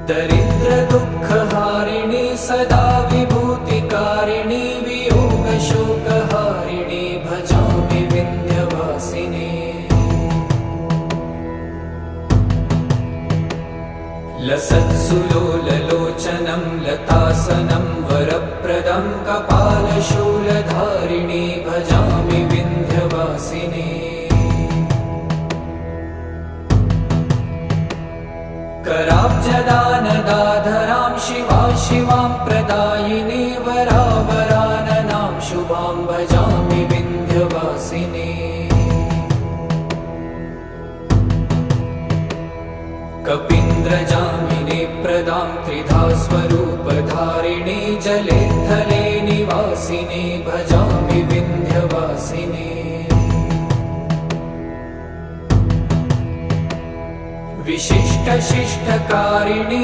दरिद्रदुःखहारिणी सदा विभूतिकारिणी वियोगशोकहारिणी भजामि विन्ध्यवासिनी। लसत्सुलोललोचनं लतासनं वरप्रदं कपालशूलधारिणी भजामि विन्ध्यवासिनी। कराब्जदानदाधरां शिवां प्रदायिनी वरावराननां शुभां भजामि विन्ध्यवासिनी। कपीन्द्रजामिनी प्रदां त्रिधा स्वरूपधारिणी जले थले निवासिनी भजामि विन्ध्यवासिनी। विशिष्टशिष्टकारिणी